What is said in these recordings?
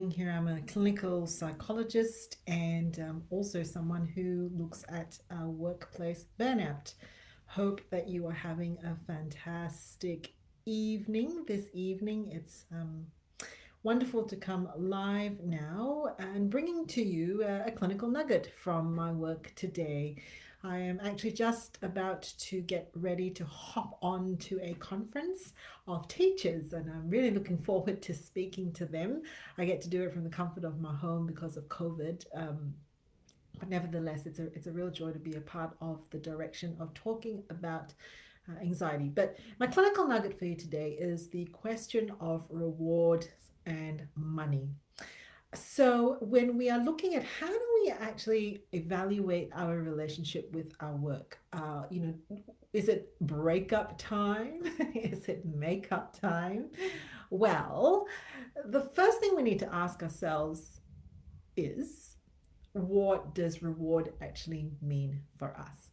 wellbeing here. I'm a clinical psychologist and also someone who looks at workplace burnout. Hope that you are having a fantastic evening this evening. It's wonderful to come live now and bringing to you a clinical nugget from my work today. I am actually just about to get ready to hop on to a conference of teachers, and I'm really looking forward to speaking to them. I get to do it from the comfort of my home because of COVID. But nevertheless, it's a real joy to be a part of the direction of talking about anxiety. But my clinical nugget for you today is the question of reward and money. So, when we are looking at how do we actually evaluate our relationship with our work, is it breakup time? Is it makeup time? Well, the first thing we need to ask ourselves is, what does reward actually mean for us?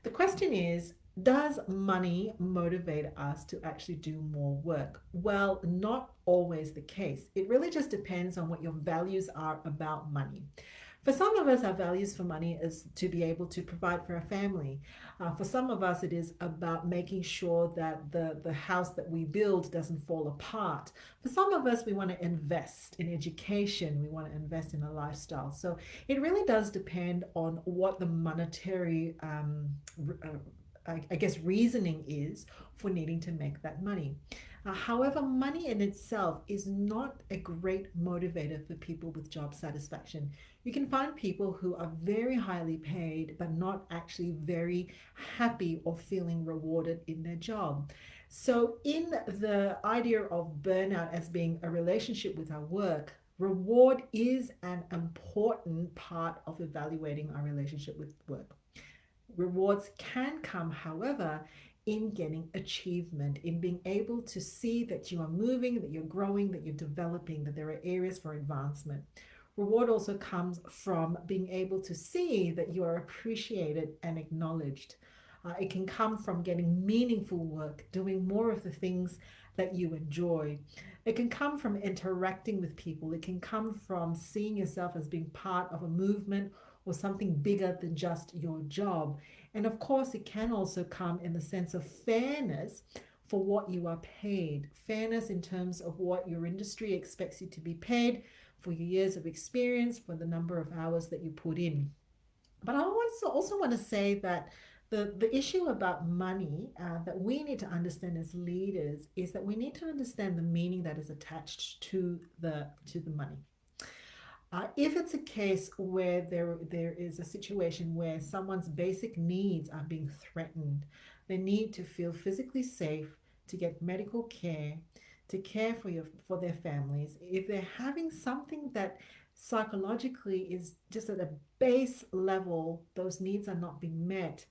The question is, does money motivate us to actually do more work? Well, not always the case. It really just depends on what your values are about money. For some of us, our values for money is to be able to provide for our family. For some of us, it is about making sure that the house that we build doesn't fall apart. For some of us, we want to invest in education. We want to invest in a lifestyle. So it really does depend on what the monetary I guess reasoning is for needing to make that money. However, money in itself is not a great motivator for people with job satisfaction. You can find people who are very highly paid but not actually very happy or feeling rewarded in their job. So, in the idea of burnout as being a relationship with our work, reward is an important part of evaluating our relationship with work. Rewards can come, however, in getting achievement, in being able to see that you are moving, that you're growing, that you're developing, that there are areas for advancement. Reward also comes from being able to see that you are appreciated and acknowledged. It can come from getting meaningful work, doing more of the things that you enjoy. It can come from interacting with people. It can come from seeing yourself as being part of a movement or something bigger than just your job. And of course, it can also come in the sense of fairness for what you are paid. Fairness in terms of what your industry expects you to be paid for your years of experience, for the number of hours that you put in. But I also want to say that the issue about money that we need to understand as leaders is that we need to understand the meaning that is attached to the money. If it's a case where there is a situation where someone's basic needs are being threatened, they need to feel physically safe, to get medical care, to care for their families. If they're having something that psychologically is just at a base level, those needs are not being met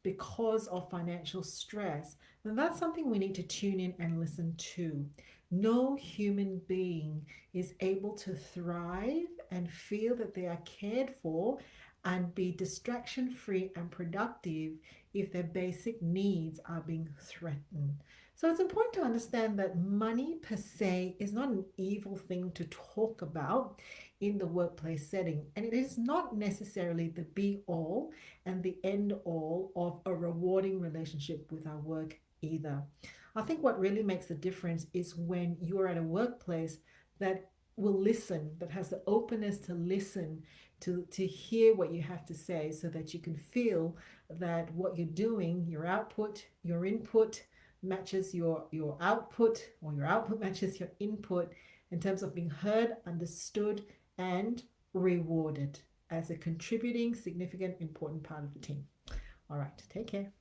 because of financial stress, then that's something we need to tune in and listen to. No human being is able to thrive and feel that they are cared for and be distraction free and productive if their basic needs are being threatened. So it's important to understand that money per se is not an evil thing to talk about in the workplace setting, and it is not necessarily the be all and the end all of a rewarding relationship with our work either. I think what really makes a difference is when you're at a workplace that will listen, that has the openness to listen, to hear what you have to say, so that you can feel that what you're doing, your output, your input matches your output, or your output matches your input in terms of being heard, understood, and rewarded as a contributing, significant, important part of the team. All right, take care.